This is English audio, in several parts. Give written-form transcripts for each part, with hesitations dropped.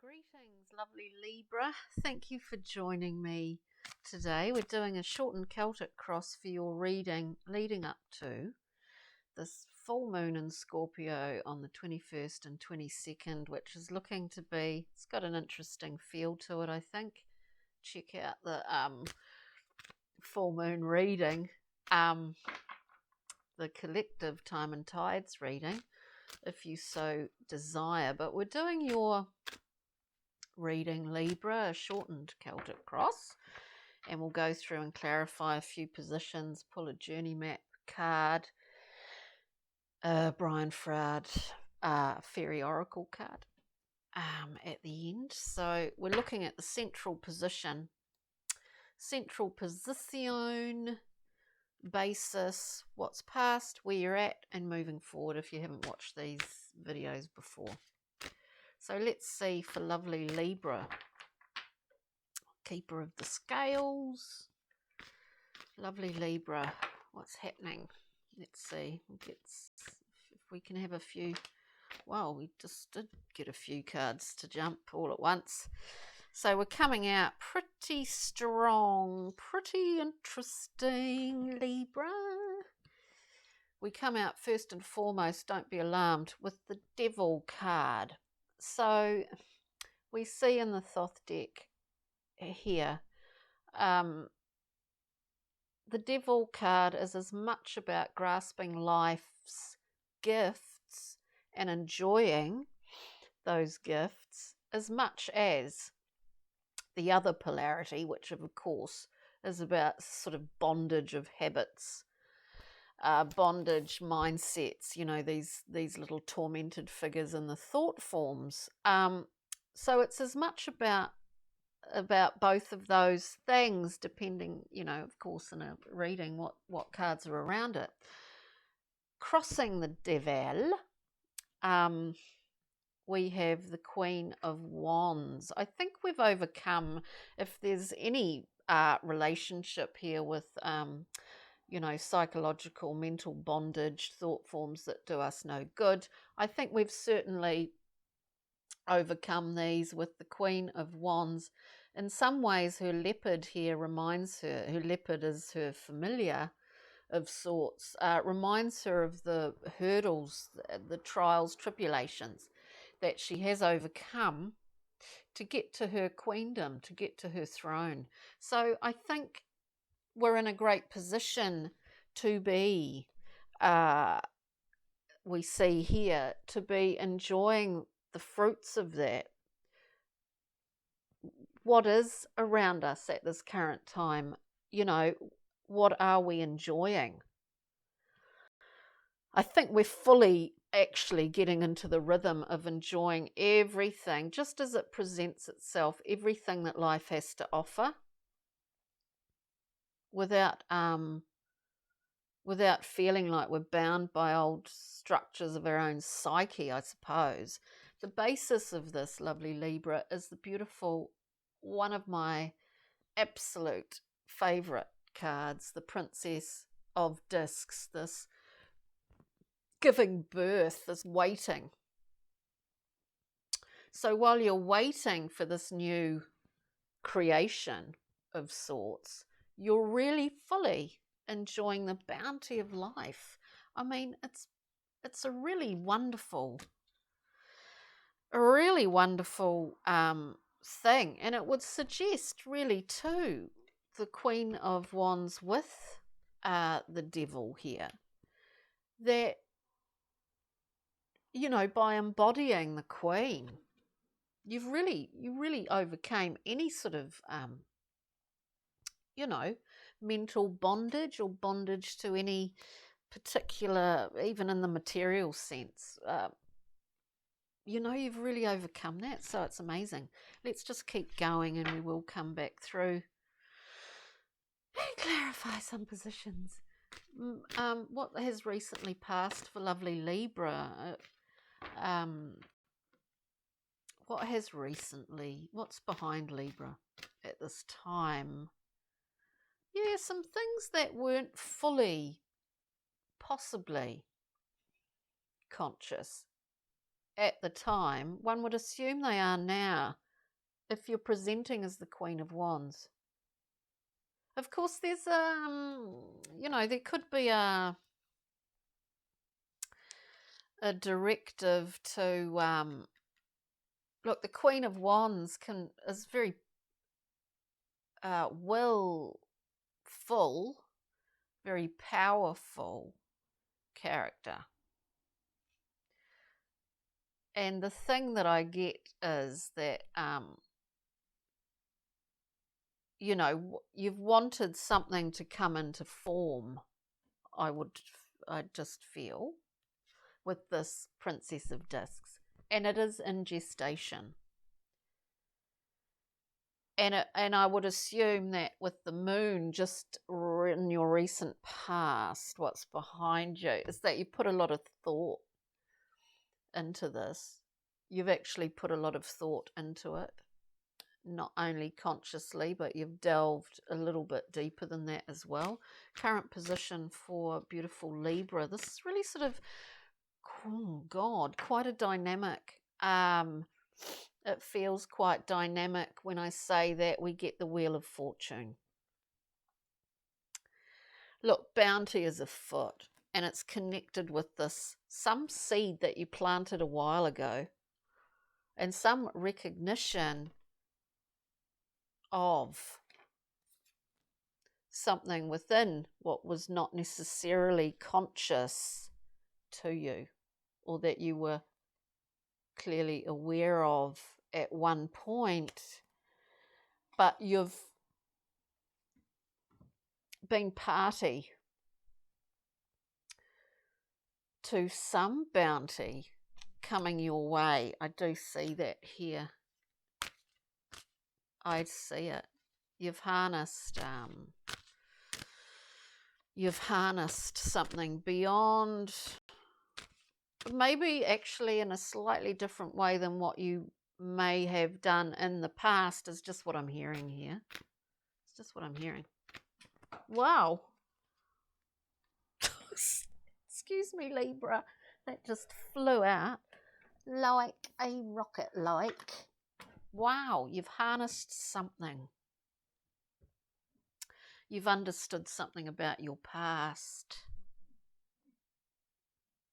Greetings, lovely Libra. Thank you for joining me today. We're doing a shortened Celtic cross for your reading leading up to this full moon in Scorpio on the 21st and 22nd, which is looking to be, it's got an interesting feel to it, I think. Check out the full moon reading, the collective time and tides reading, if you so desire. But we're doing your reading Libra, a shortened Celtic cross, and we'll go through and clarify a few positions, pull a journey map card, Brian Froud fairy oracle card at the end. So we're looking at the central position, basis, what's past, where you're at, and moving forward if you haven't watched these videos before. So let's see for lovely Libra, keeper of the scales, lovely Libra, what's happening? Let's see, if we can have a few. Well, we just did get a few cards to jump all at once. So we're coming out pretty strong, pretty interesting, Libra. We come out first and foremost, don't be alarmed, with the Devil card. So we see in the Thoth deck here, the Devil card is as much about grasping life's gifts and enjoying those gifts as much as the other polarity, which of course is about sort of bondage of habits, bondage mindsets, you know, these little tormented figures in the thought forms. So it's as much about both of those things, depending, you know, of course, in a reading what cards are around it. Crossing the Devil, we have the Queen of Wands. I think we've overcome, if there's any relationship here with you know, psychological, mental bondage, thought forms that do us no good, I think we've certainly overcome these with the Queen of Wands. In some ways, her leopard here reminds her, her leopard is her familiar of sorts, reminds her of the hurdles, the trials, tribulations that she has overcome to get to her queendom, to get to her throne. So I think we're in a great position to be, we see here, to be enjoying the fruits of that. What is around us at this current time, you know, what are we enjoying? I think we're fully actually getting into the rhythm of enjoying everything just as it presents itself, everything that life has to offer, without feeling like we're bound by old structures of our own psyche, I suppose. The basis of this, lovely Libra, is the beautiful, one of my absolute favourite cards, the Princess of Discs, this giving birth, this waiting. So while you're waiting for this new creation of sorts, you're really fully enjoying the bounty of life. I mean, it's a really wonderful thing, and it would suggest really too the Queen of Wands with the Devil here, that, you know, by embodying the Queen, you really overcame any sort of you know, mental bondage or bondage to any particular, even in the material sense. You know, you've really overcome that, so it's amazing. Let's just keep going and we will come back through and clarify some positions. What has recently passed for lovely Libra? What's behind Libra at this time? Yeah, some things that weren't fully, possibly conscious at the time, one would assume they are now if you're presenting as the Queen of Wands. Of course, there's there could be a directive to look. The Queen of Wands is very willful, very powerful character. And the thing that I get is that you've wanted something to come into form. I just feel with this Princess of Discs, and it is in gestation. And I would assume that with the moon just in your recent past, what's behind you is that you put a lot of thought into this. You've actually put a lot of thought into it, not only consciously, but you've delved a little bit deeper than that as well. Current position for beautiful Libra. This is really sort of, oh God, quite a dynamic. It feels quite dynamic when I say that we get the Wheel of Fortune. Look, bounty is afoot, and it's connected with some seed that you planted a while ago, and some recognition of something within what was not necessarily conscious to you, or that you were clearly aware of at one point, but you've been party to some bounty coming your way. I do see that here. I see it. You've harnessed something beyond, maybe actually in a slightly different way than what you may have done in the past, is just what I'm hearing here. It's just what I'm hearing. Wow. Excuse me, Libra. That just flew out like a rocket, like. Wow, you've harnessed something. You've understood something about your past.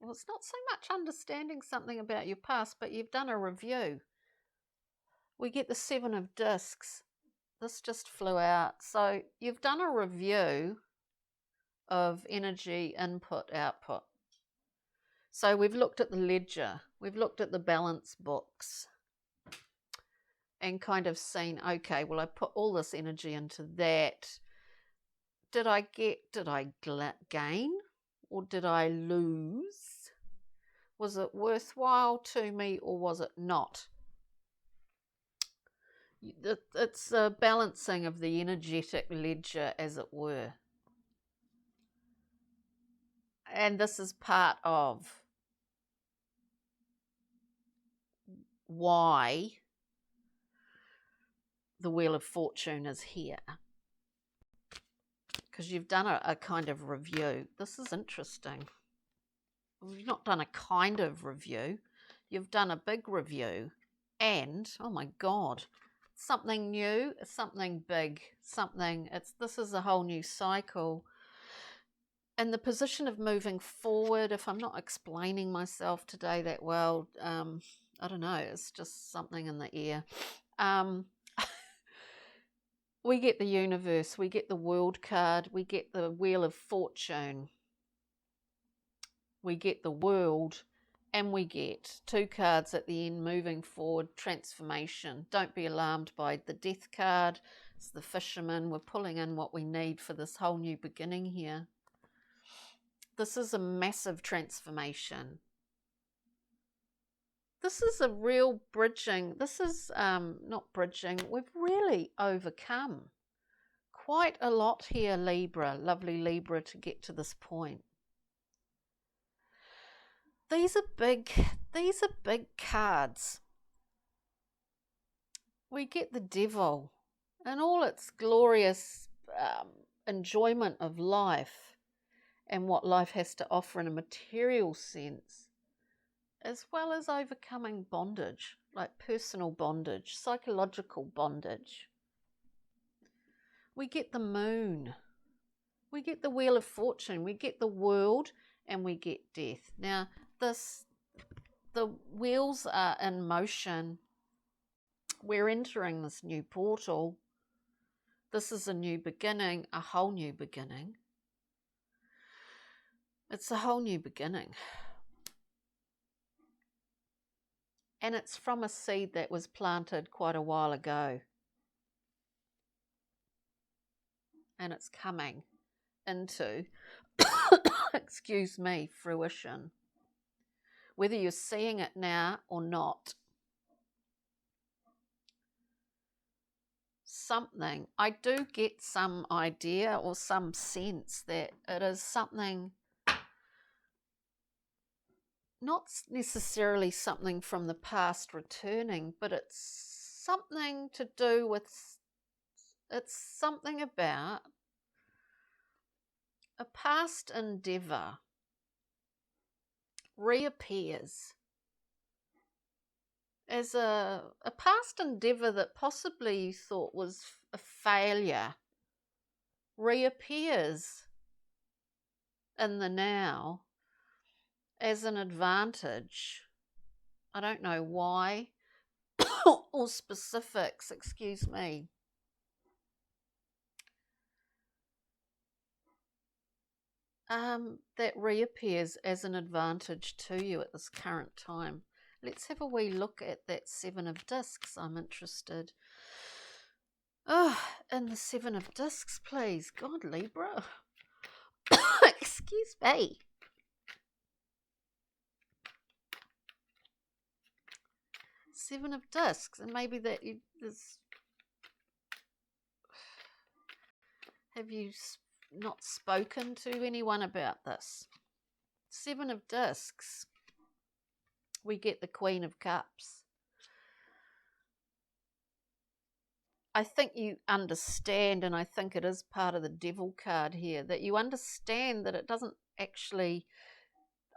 Well, it's not so much understanding something about your past, but you've done a review. We get the 7 of Discs. This just flew out. So you've done a review of energy input, output. So we've looked at the ledger. We've looked at the balance books and kind of seen, okay, well, I put all this energy into that. Did I gain or did I lose? Was it worthwhile to me or was it not? It's a balancing of the energetic ledger, as it were. And this is part of why the Wheel of Fortune is here. Because you've done a kind of review. This is interesting. You've not done a kind of review. You've done a big review. And, oh my God, something new, something big, this is a whole new cycle. And the position of moving forward, if I'm not explaining myself today that well, I don't know, it's just something in the air. We get the universe, we get the world card, we get the Wheel of Fortune, we get the world, and we get 2 cards at the end, moving forward, transformation. Don't be alarmed by the Death card. It's the Fisherman. We're pulling in what we need for this whole new beginning here. This is a massive transformation. This is a real bridging. This is not bridging. We've really overcome quite a lot here, Libra, lovely Libra, to get to this point. These are big cards. We get the Devil and all its glorious enjoyment of life and what life has to offer in a material sense. as well as overcoming bondage, like personal bondage, psychological bondage. We get the moon, we get the wheel of fortune, we get the world, and we get death. Now, the wheels are in motion. We're entering this new portal. This is a new beginning, a whole new beginning. It's a whole new beginning. And it's from a seed that was planted quite a while ago. And it's coming into, excuse me, fruition. Whether you're seeing it now or not, something, I do get some idea or some sense that it is something, not necessarily something from the past returning, but it's something to do with, it's something about a past endeavour reappears as a past endeavour that possibly you thought was a failure, reappears in the now as an advantage. I don't know why or specifics, excuse me. That reappears as an advantage to you at this current time. Let's have a wee look at that Seven of Discs. I'm interested. In the Seven of Discs, please. God, Libra. Excuse me. Seven of Discs, and maybe that there's. Have you not spoken to anyone about this? Seven of Discs. We get the Queen of Cups. I think you understand, and I think it is part of the Devil card here, that you understand that it doesn't actually,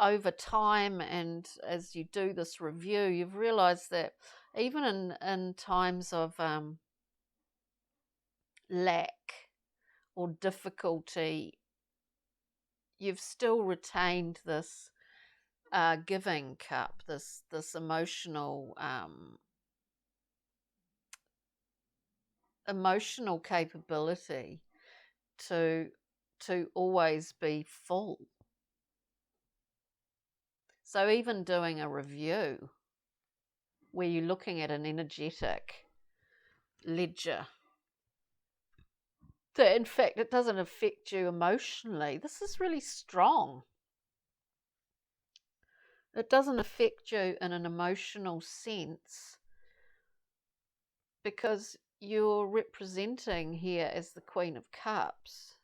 over time and as you do this review, you've realised that even in times of lack or difficulty, you've still retained this giving cup, this emotional capability to always be full. So even doing a review where you're looking at an energetic ledger, that in fact it doesn't affect you emotionally. This is really strong. It doesn't affect you in an emotional sense because you're representing here as the Queen of Cups.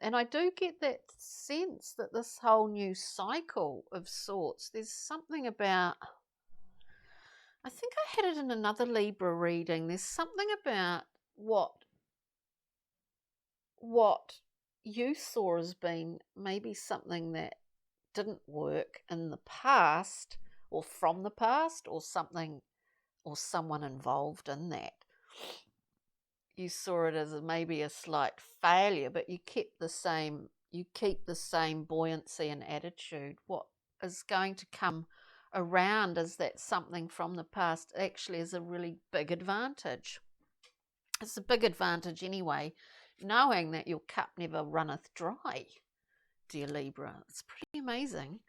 And I do get that sense that this whole new cycle of sorts, there's something about, I think I had it in another Libra reading, there's something about what you saw as being maybe something that didn't work in the past or from the past or something or someone involved in that. You saw it as maybe a slight failure, but you keep the same buoyancy and attitude. What is going to come around is that something from the past actually is a really big advantage. It's a big advantage anyway, knowing that your cup never runneth dry, dear Libra. It's pretty amazing.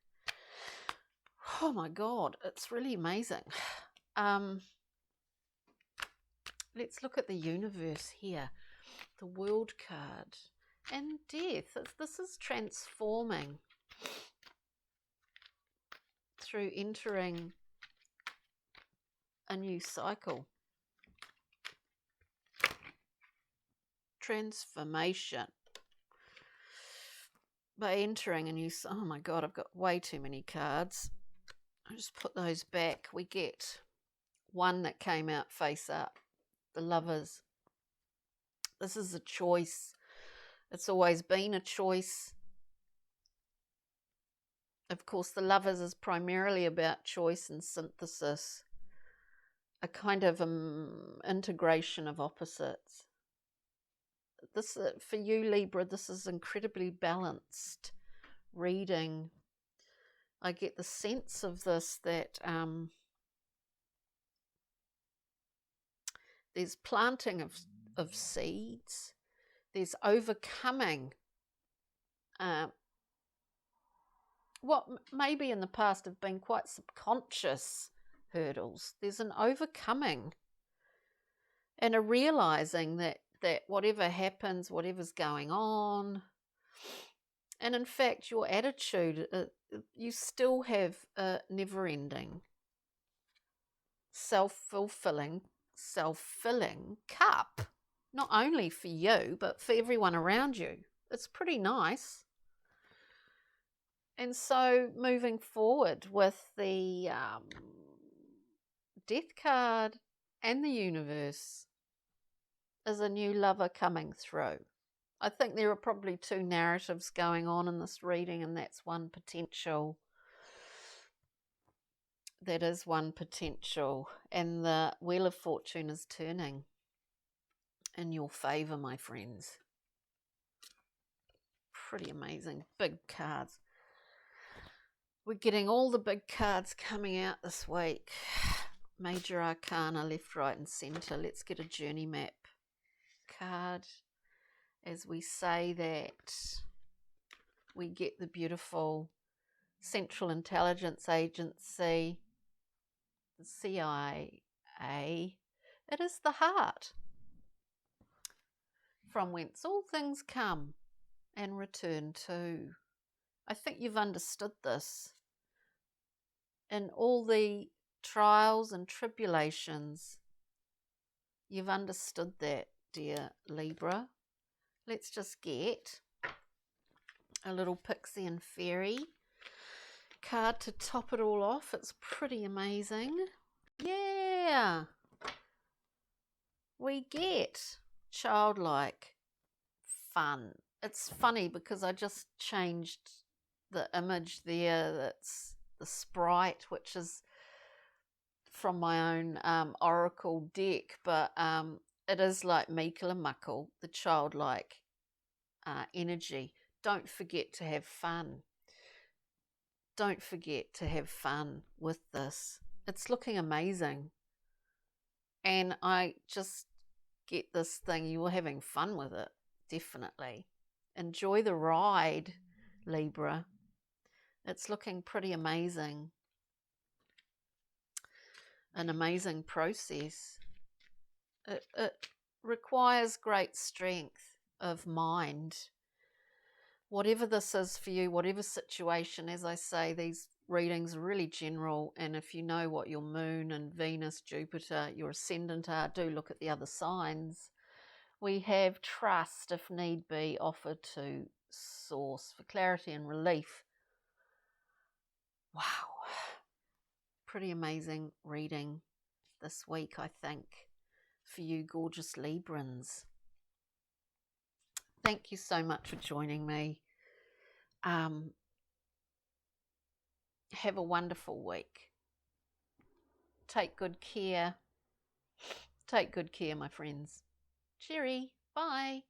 Oh my God, it's really amazing. Let's look at the universe here. The World card and death. This is transforming through entering a new cycle. Transformation. By entering a new... Oh my God, I've got way too many cards. I'll just put those back. We get one that came out face up. The Lovers. This is a choice. It's always been a choice. Of course, the Lovers is primarily about choice and synthesis, a kind of integration of opposites. This, for you, Libra, this is incredibly balanced reading. I get the sense of this that there's planting of seeds, there's overcoming what maybe in the past have been quite subconscious hurdles. There's an overcoming and a realizing that whatever happens, whatever's going on, and in fact your attitude, you still have a never-ending, self-filling cup, not only for you but for everyone around you. It's pretty nice. And so moving forward with the Death card and the universe is a new lover coming through. I think there are probably two narratives going on in this reading, and that's one potential. That is one potential. And the Wheel of Fortune is turning in your favour, my friends. Pretty amazing. Big cards. We're getting all the big cards coming out this week. Major Arcana, left, right and centre. Let's get a journey map card. As we say that, we get the beautiful Central Intelligence Agency, the CIA. It is the heart, from whence all things come and return to. I think you've understood this. In all the trials and tribulations, you've understood that, dear Libra. Let's just get a little pixie and fairy card to top it all off. It's pretty amazing. Yeah. We get childlike fun. It's funny because I just changed the image there. That's the sprite, which is from my own oracle deck, but it is like Meikle and Muckle, the childlike energy. Don't forget to have fun. Don't forget to have fun with this. It's looking amazing. And I just get this thing, you're having fun with it, definitely. Enjoy the ride, Libra. It's looking pretty amazing. An amazing process. It requires great strength of mind. Whatever this is for you, whatever situation, as I say, these readings are really general, and if you know what your moon and Venus, Jupiter, your ascendant are, do look at the other signs. We have trust, if need be, offered to source for clarity and relief. Wow. Pretty amazing reading this week, I think, for you gorgeous Librans. Thank you so much for joining me. Have a wonderful week. Take good care. Take good care, my friends. Cheery. Bye.